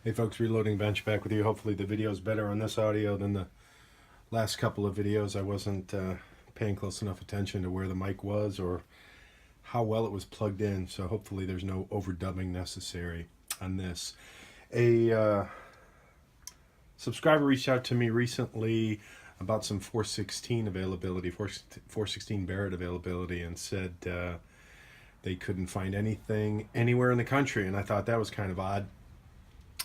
Hey folks, Reloading Bench back with you. Hopefully the video is better on this audio than the last couple of videos. I wasn't paying close enough attention to where the mic was or how well it was plugged in, so hopefully there's no overdubbing necessary on this. A subscriber reached out to me recently about some 416 availability, 416 Barrett availability, and said they couldn't find anything anywhere in the country, and I thought that was kind of odd.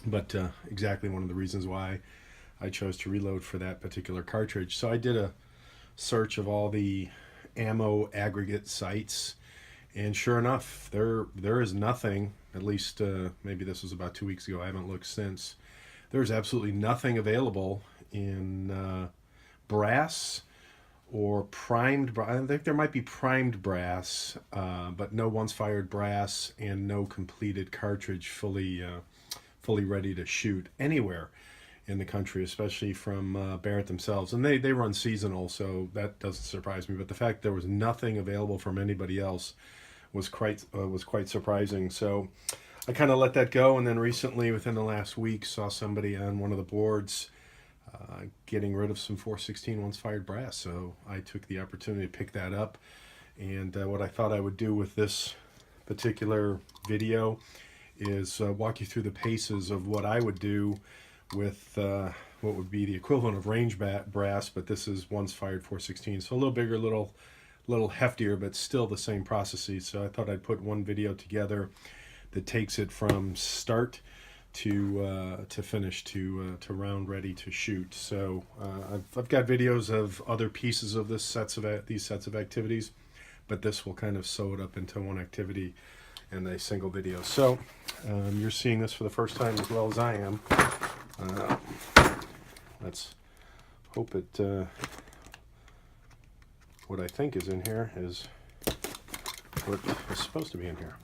But exactly one of the reasons why I chose to reload for that particular cartridge. So I did a search of all the ammo aggregate sites, and sure enough, there is nothing, at least maybe this was about 2 weeks ago, I haven't looked since. There's absolutely nothing available in brass or primed. I think there might be primed brass, but no once fired brass and no completed cartridge fully ready to shoot anywhere in the country, especially from Barrett themselves. And they run seasonal, so that doesn't surprise me. But the fact there was nothing available from anybody else was quite surprising. So I kind of let that go. And then recently, within the last week, saw somebody on one of the boards getting rid of some 416 once fired brass. So I took the opportunity to pick that up. And what I thought I would do with this particular video is walk you through the paces of what I would do with what would be the equivalent of range brass, but this is once fired 416, so a little bigger, little heftier, but still the same processes. So I thought I'd put one video together that takes it from start to finish, to round ready to shoot. So I've got videos of other pieces of these sets of activities, but this will kind of sew it up into one activity in a single video. So you're seeing this for the first time as well as I am. Let's hope it what I think is in here is what is supposed to be in here.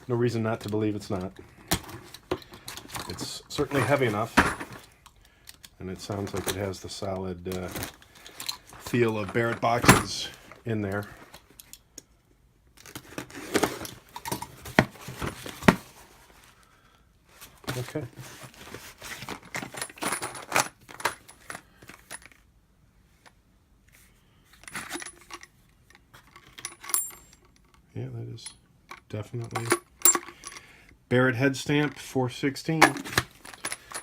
No reason not to believe it's not. It's certainly heavy enough, and it sounds like it has the solid feel of Barrett boxes in there. Okay. Yeah, that is definitely Barrett head stamp 416.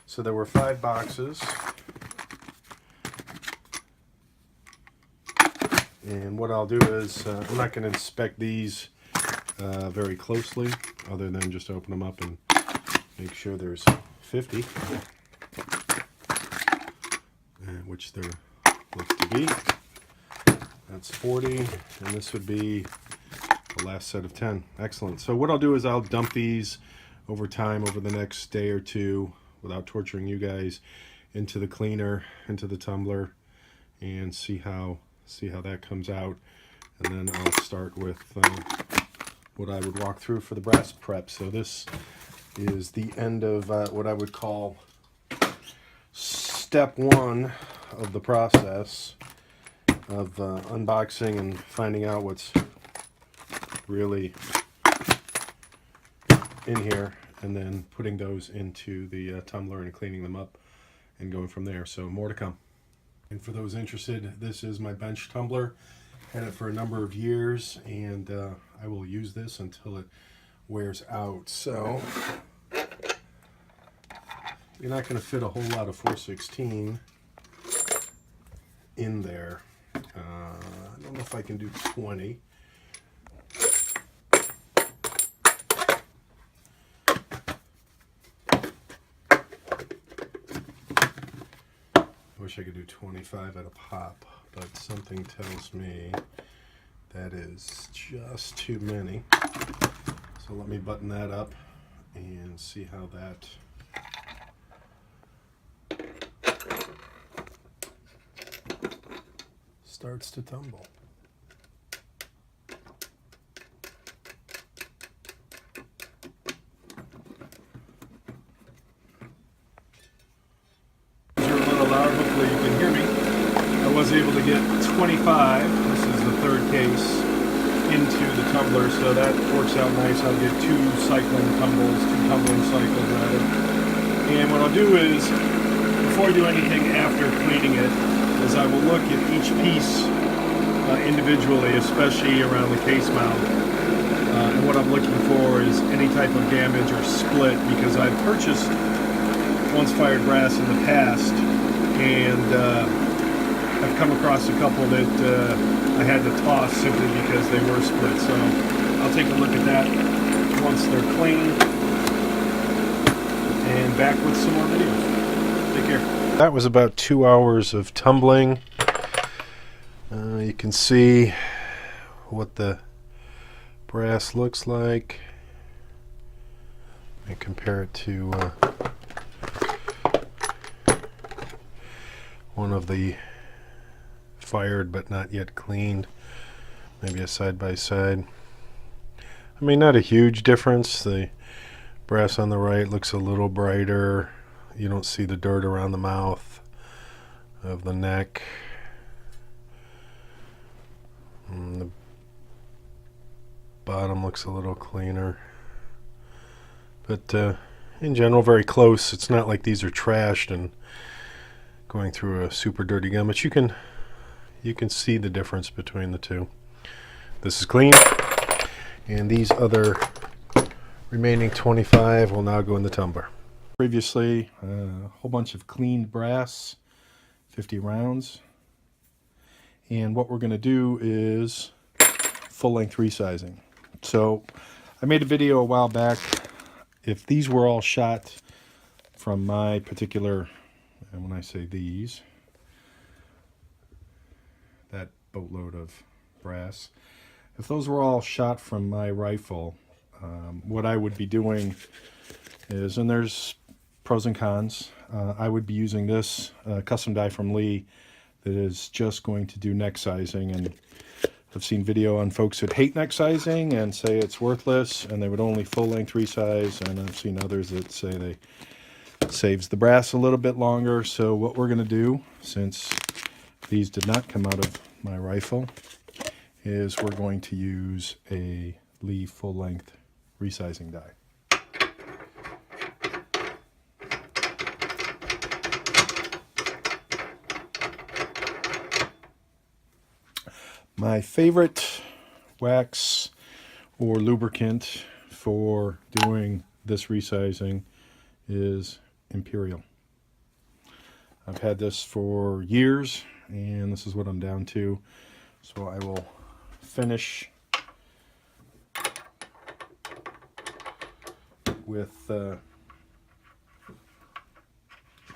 So there were 5 boxes. And what I'll do is, I'm not going to inspect these very closely, other than just open them up and make sure there's 50, which there looks to be. That's 40, and this would be the last set of 10. Excellent. So what I'll do is I'll dump these over time, over the next day or two, without torturing you guys, into the cleaner, into the tumbler, and see how that comes out. And then I'll start with what I would walk through for the brass prep. So this is the end of what I would call step 1 of the process of unboxing and finding out what's really in here, and then putting those into the tumbler and cleaning them up and going from there. So more to come. And for those interested, this is my bench tumbler. Had it for a number of years, and I will use this until it wears out. So you're not going to fit a whole lot of 416 in there. I don't know if I can do 20. I wish I could do 25 at a pop, but something tells me that is just too many. So let me button that up and see how that starts to tumble. You're a little loud, hopefully you can hear me. I was able to get 25, this is the 3rd case, into the tumbler, so that works out nice. I'll get 2 cycling tumbles, 2 tumbling cycles rather. And what I'll do is, before I do anything after cleaning it, is I will look at each piece individually, especially around the case mount. And what I'm looking for is any type of damage or split, because I've purchased once fired brass in the past, and I've come across a couple that I had to toss simply because they were split. So I'll take a look at that once they're clean, and back with some more videos. Take care. That was about 2 hours of tumbling. You can see what the brass looks like and compare it to one of the fired but not yet cleaned, maybe a side by side. I mean, not a huge difference. The brass on the right looks a little brighter. You don't see the dirt around the mouth of the neck. And the bottom looks a little cleaner, but in general very close. It's not like these are trashed and going through a super dirty gun, but you can see the difference between the two. This is clean, and these other remaining 25 will now go in the tumbler. Previously, a whole bunch of cleaned brass, 50 rounds. And what we're going to do is full-length resizing. So I made a video a while back. If these were all shot from my particular, and when I say these, that boatload of brass, if those were all shot from my rifle, what I would be doing is, and there's pros and cons, I would be using this custom die from Lee that is just going to do neck sizing. And I've seen video on folks that hate neck sizing and say it's worthless and they would only full-length resize, and I've seen others that say they saves the brass a little bit longer. So what we're going to do, since these did not come out of my rifle, is we're going to use a Lee full-length resizing die. My favorite wax or lubricant for doing this resizing is Imperial. I've had this for years, and this is what I'm down to. So I will finish with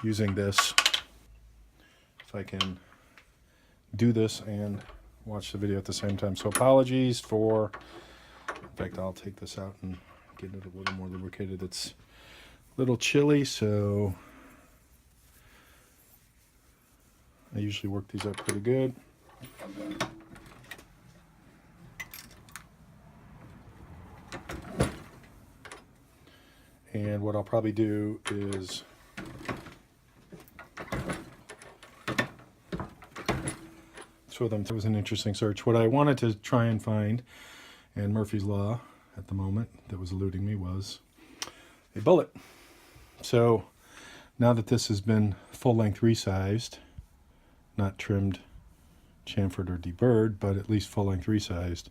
using this, if I can do this and watch the video at the same time. So apologies for, in fact, I'll take this out and get it a little more lubricated. It's a little chilly, so I usually work these up pretty good. And what I'll probably do is throw them. It was an interesting search. What I wanted to try and find, and Murphy's Law at the moment that was eluding me, was a bullet. So now that this has been full-length resized, not trimmed, chamfered, or deburred, but at least full-length resized,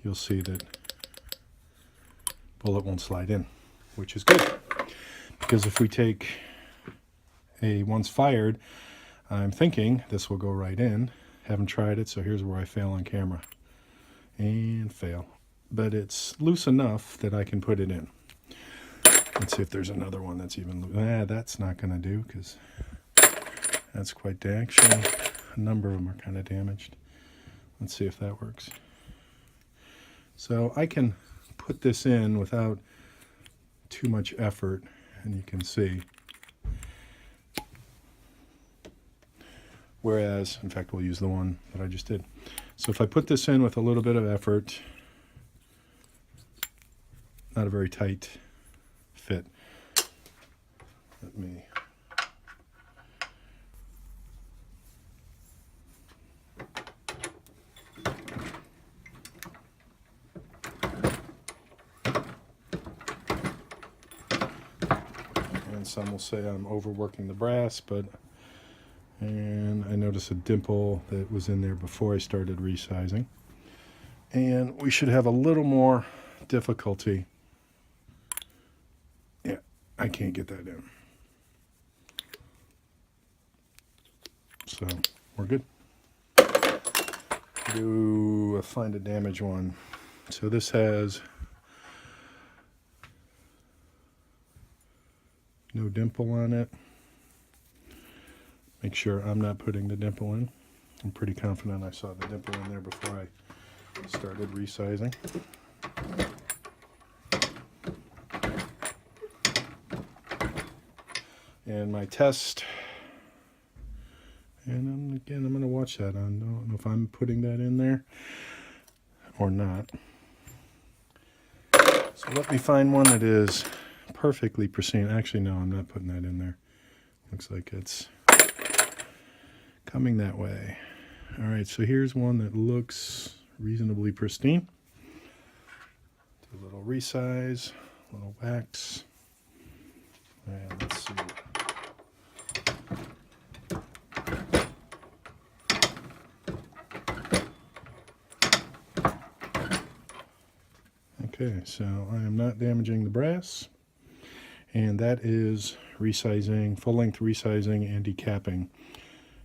you'll see that bullet won't slide in, which is good. Because if we take a once fired, I'm thinking this will go right in. Haven't tried it, so here's where I fail on camera. And fail. But it's loose enough that I can put it in. Let's see if there's another one that's even loose. That's not going to do, because that's quite actually, a number of them are kind of damaged. Let's see if that works. So I can put this in without too much effort, and you can see. Whereas, in fact, we'll use the one that I just did. So if I put this in with a little bit of effort, not a very tight fit. Let me and some will say I'm overworking the brass, and I noticed a dimple that was in there before I started resizing. And we should have a little more difficulty. Yeah, I can't get that in. So we're good. Do a find a damage one. So this has no dimple on it. Make sure I'm not putting the dimple in. I'm pretty confident I saw the dimple in there before I started resizing. And my test, and again, I'm going to watch that. I don't know if I'm putting that in there or not. So let me find one that is perfectly pristine. Actually, no, I'm not putting that in there. Looks like it's coming that way. All right, so here's one that looks reasonably pristine. Do a little resize, a little wax, and let's see. Okay, so I am not damaging the brass, and that is resizing, full-length resizing and decapping.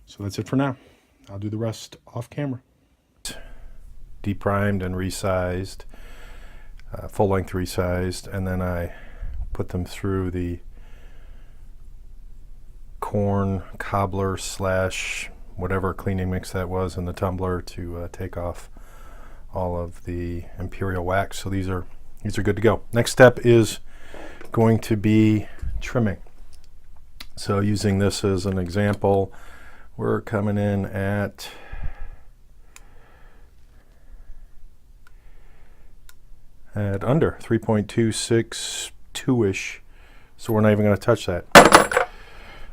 So that's it for now. I'll do the rest off camera. Deprimed and resized, full-length resized, and then I put them through the corn cobbler slash whatever cleaning mix that was in the tumbler to take off all of the imperial wax. So these are good to go. Next step is going to be trimming. So using this as an example, we're coming in at under 3.262-ish, so we're not even going to touch that.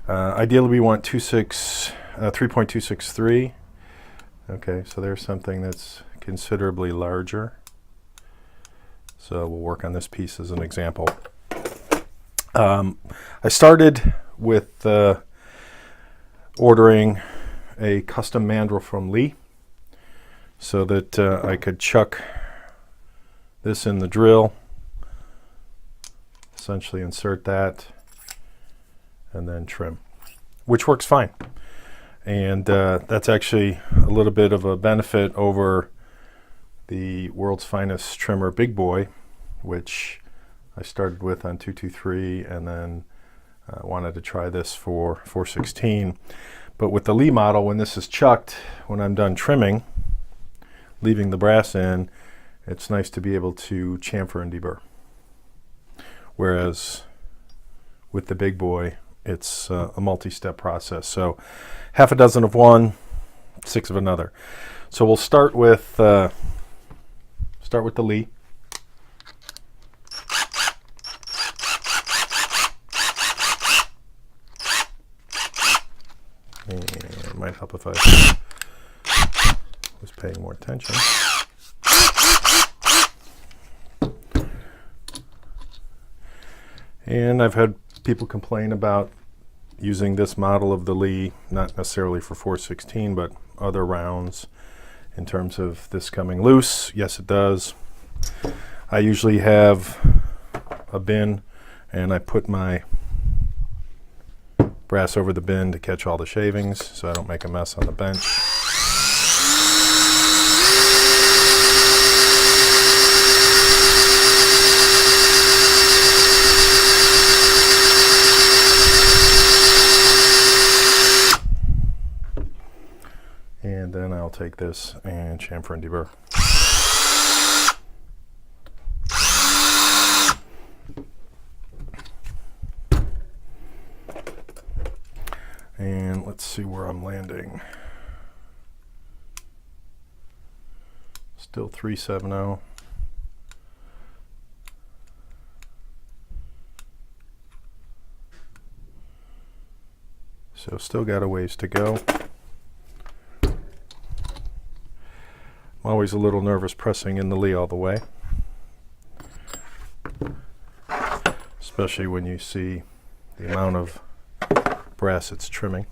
Ideally we want 3.263. Okay, so there's something that's considerably larger. So we'll work on this piece as an example. I started with ordering a custom mandrel from Lee so that I could chuck this in the drill, essentially insert that, and then trim, which works fine. And that's actually a little bit of a benefit over the world's finest trimmer Big Boy, which I started with on 223 and then wanted to try this for 416. But with the Lee model, when this is chucked, when I'm done trimming, leaving the brass in, it's nice to be able to chamfer and deburr. Whereas with the Big Boy, it's a multi-step process. So half a dozen of one, 6 of another. So we'll start with the Lee. And it might help if I was paying more attention. And I've had people complain about using this model of the Lee, not necessarily for 416, but other rounds in terms of this coming loose. Yes, it does. I usually have a bin and I put my brass over the bin to catch all the shavings so I don't make a mess on the bench. And then I'll take this and chamfer and deburr. And let's see where I'm landing. Still 370. So still got a ways to go. I'm always a little nervous pressing in the Lee all the way, especially when you see the amount of brass it's trimming.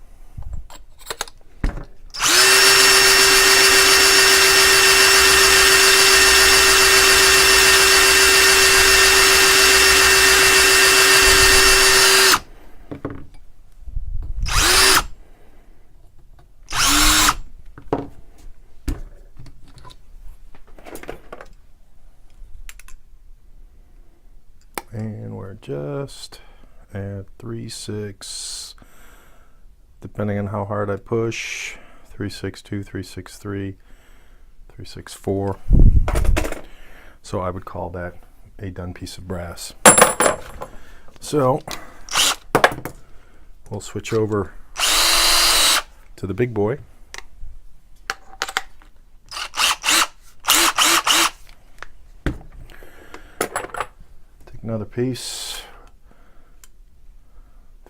And we're just at 3/6, depending on how hard I push, 3/62, 3/63, 3/64. So I would call that a done piece of brass. So we'll switch over to the big boy. Another piece,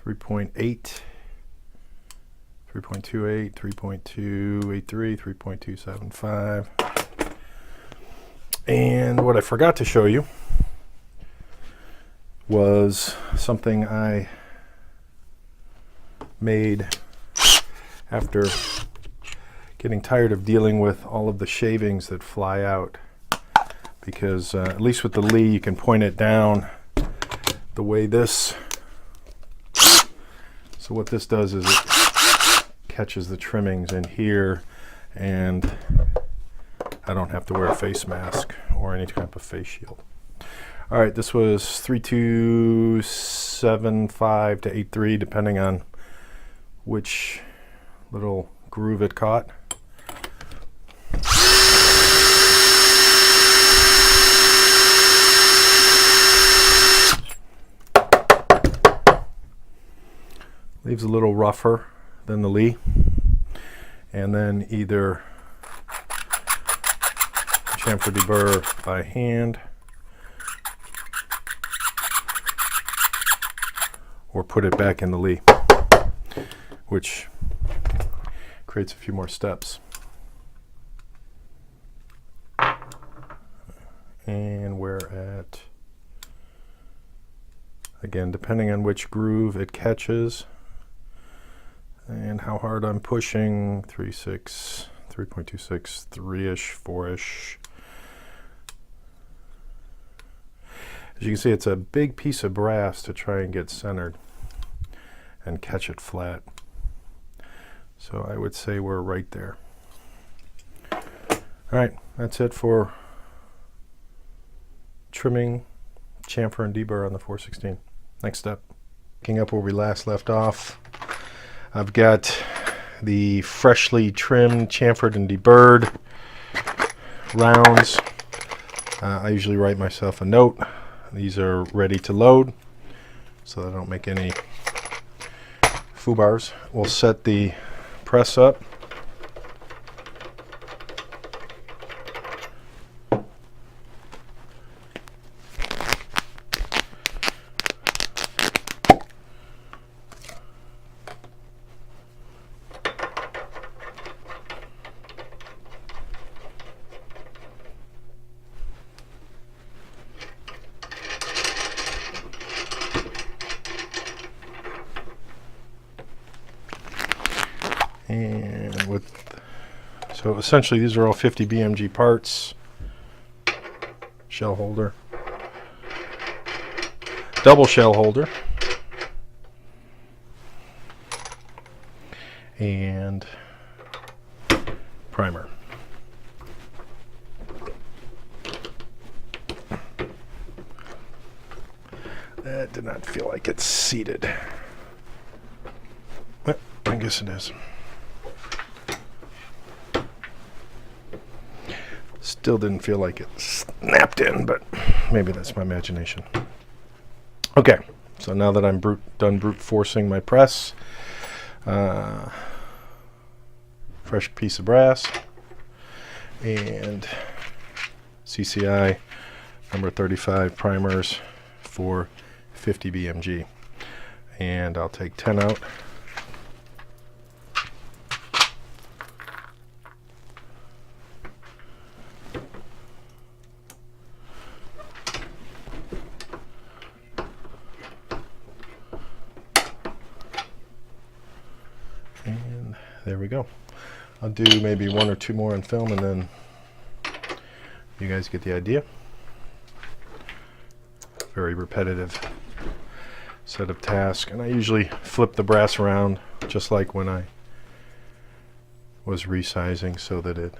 3.8, 3.28, 3.283, 3.275. And what I forgot to show you was something I made after getting tired of dealing with all of the shavings that fly out. Because at least with the Lee, you can point it down the way this. So what this does is it catches the trimmings in here, and I don't have to wear a face mask or any type of face shield. All right, this was 3.275 to 8.3, depending on which little groove it caught. Leaves a little rougher than the Lee, and then either chamfer deburr by hand or put it back in the Lee, which creates a few more steps. And we're at, again, depending on which groove it catches and how hard I'm pushing, 3.6, 3.26, 3-ish, 4-ish. As you can see, it's a big piece of brass to try and get centered and catch it flat. So I would say we're right there. All right, that's it for trimming, chamfer, and deburr on the 416. Next step, picking up where we last left off. I've got the freshly trimmed, chamfered, and deburred rounds. I usually write myself a note. These are ready to load, so I don't make any foo-bars. We'll set the press up. And so essentially these are all 50 BMG parts. Shell holder, double shell holder, and primer. That did not feel like it's seated. Well, I guess it is. Still didn't feel like it snapped in, but maybe that's my imagination. Okay, so now that I'm done brute forcing my press, fresh piece of brass and CCI number 35 primers for 50 BMG, and I'll take 10 out. there we go. I'll do maybe one or two more on film, and then you guys get the idea. Very repetitive set of tasks, and I usually flip the brass around just like when I was resizing, so that it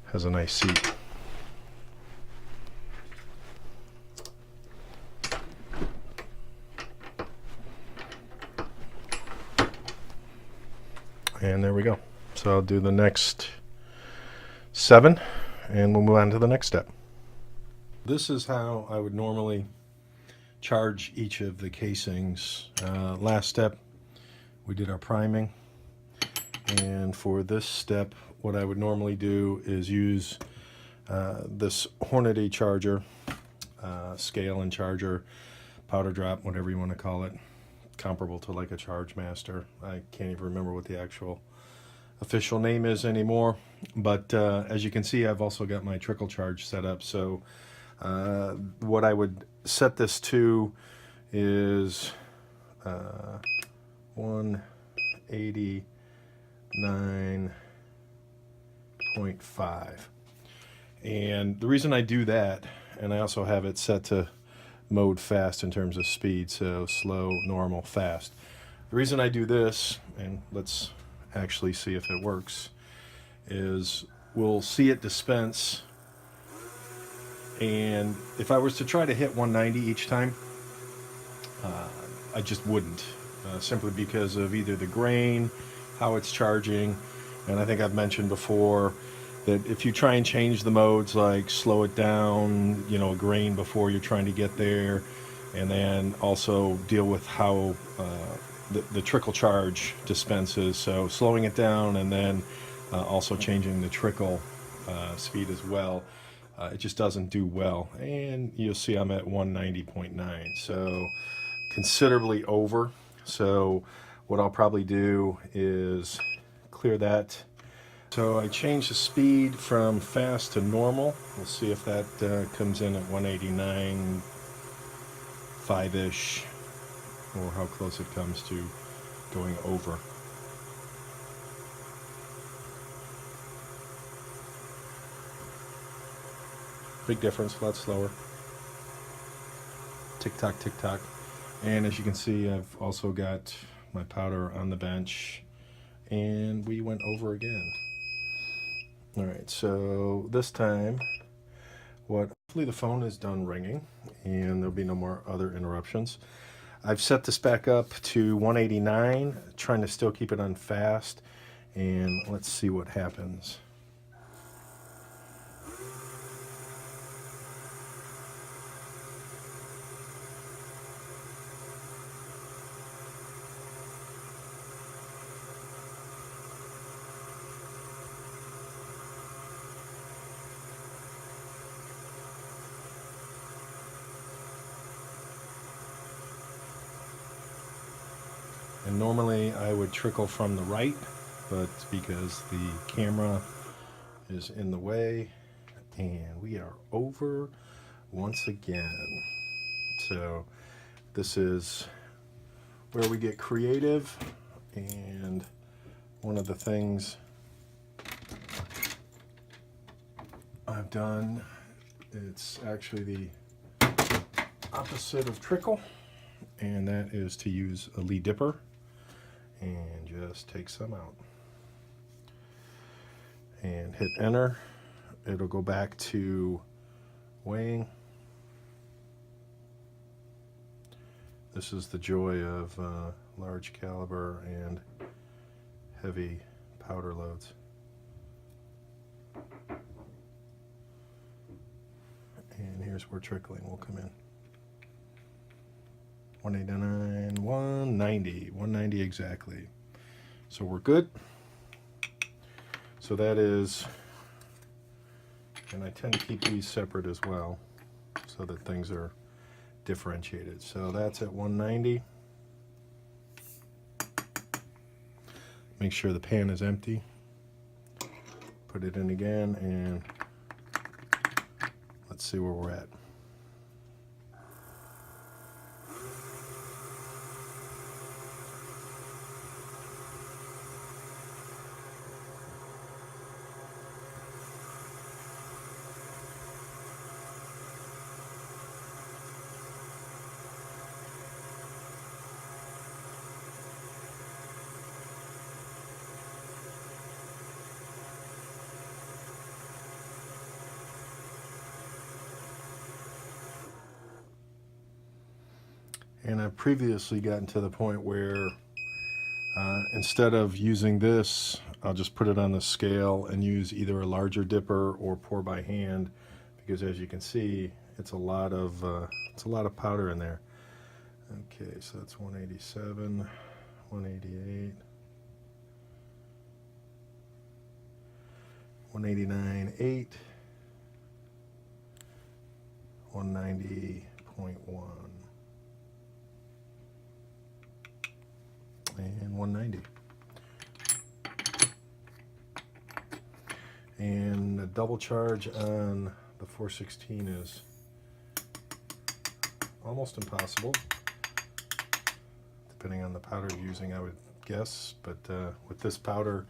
has a nice seat. And there we go. So I'll do the next 7 and we'll move on to the next step. This is how I would normally charge each of the casings. Last step we did our priming, and for this step what I would normally do is use this Hornady charger, scale and charger, powder drop, whatever you want to call it, comparable to like a Charge Master. I can't even remember what the actual official name is anymore, but as you can see, I've also got my trickle charge set up. So what I would set this to is 189.5, and the reason I do that, and I also have it set to mode fast in terms of speed, so slow, normal, fast. The reason I do this, and let's actually see if it works, is we'll see it dispense, and if I was to try to hit 190 each time, I just wouldn't, simply because of either the grain, how it's charging, and I think I've mentioned before that if you try and change the modes, like slow it down, you know, a grain before you're trying to get there, and then also deal with how the trickle charge dispenses, so slowing it down and then also changing the trickle speed as well, it just doesn't do well. And you'll see I'm at 190.9, so considerably over. So what I'll probably do is clear that. So I changed the speed from fast to normal. We'll see if that comes in at 189, 5-ish, or how close it comes to going over. Big difference, a lot slower. Tick tock, tick tock. And as you can see, I've also got my powder on the bench, and we went over again. All right, so this time, hopefully the phone is done ringing and there'll be no more other interruptions. I've set this back up to 189, trying to still keep it on fast, and let's see what happens. And normally I would trickle from the right, but because the camera is in the way, and we are over once again. So this is where we get creative, and one of the things I've done, it's actually the opposite of trickle, and that is to use a lead dipper and just take some out and hit enter. It'll go back to weighing. This is the joy of large caliber and heavy powder loads. And here's where trickling will come in. 189, 190 exactly. So we're good. So that is, and I tend to keep these separate as well so that things are differentiated. So that's at 190. Make sure the pan is empty. Put it in again, and let's see where we're at. And I've previously gotten to the point where instead of using this, I'll just put it on the scale and use either a larger dipper or pour by hand, because as you can see, it's a lot of powder in there. Okay, so that's 187, 188, 189.8, 190.1, and 190. And the double charge on the 416 is almost impossible, depending on the powder you're using, I would guess. But with this powder,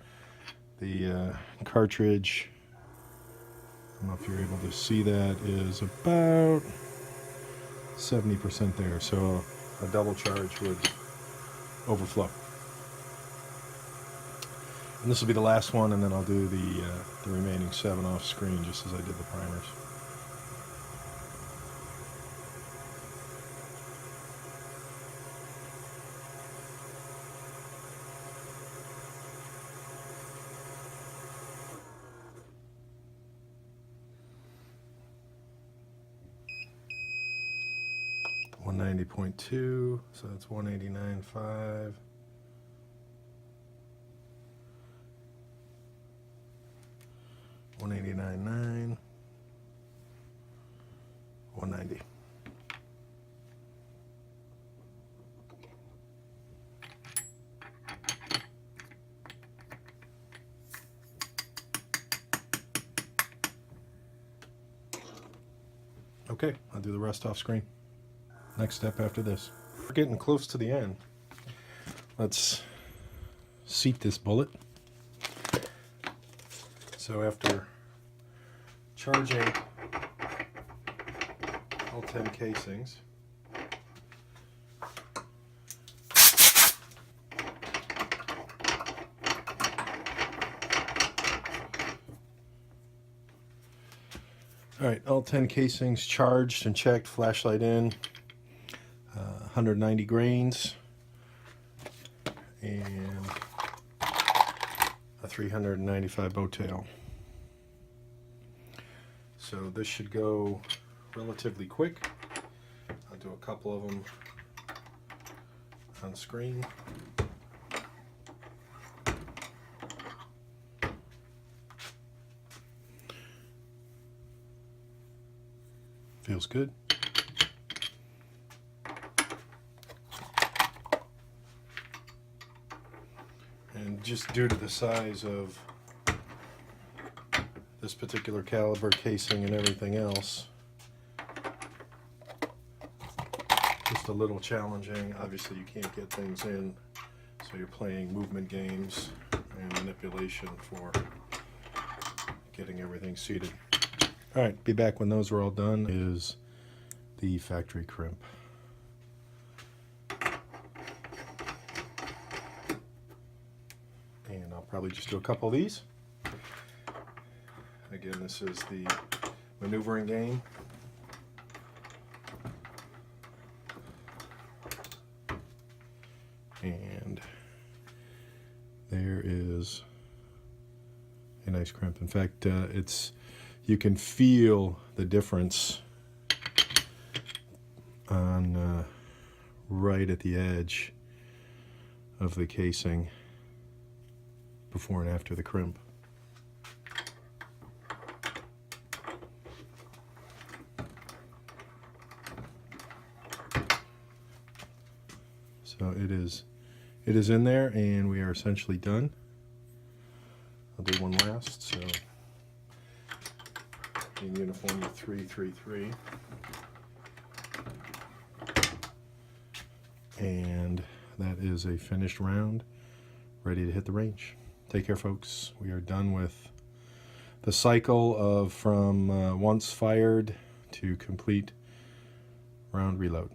the cartridge, I don't know if you're able to see that, is about 70% there, so a double charge would overflow. And this will be the last one, and then I'll do the remaining 7 off screen, just as I did the primers. .2, so that's 189.5. 189.9, 190. Okay, I'll do the rest off screen. Next step after this. We're getting close to the end. Let's seat this bullet. So after charging all 10 casings, all 10 casings charged and checked, flashlight in, 190 grains, and a 395 bow tail. So this should go relatively quick. I'll do a couple of them on screen. Feels good. And just due to the size of this particular caliber casing and everything else, just a little challenging. Obviously you can't get things in, so you're playing movement games and manipulation for getting everything seated. Alright, be back when those are all done. Is the factory crimp. And I'll probably just do a couple of these. Again, this is the maneuvering game. And there is a nice crimp. In fact, you can feel the difference on right at the edge of the casing before and after the crimp. So it is in there, and we are essentially done. I'll do one last. So in uniform 333, and that is a finished round, ready to hit the range. Take care, folks. We are done with the cycle of from once fired to complete round reload.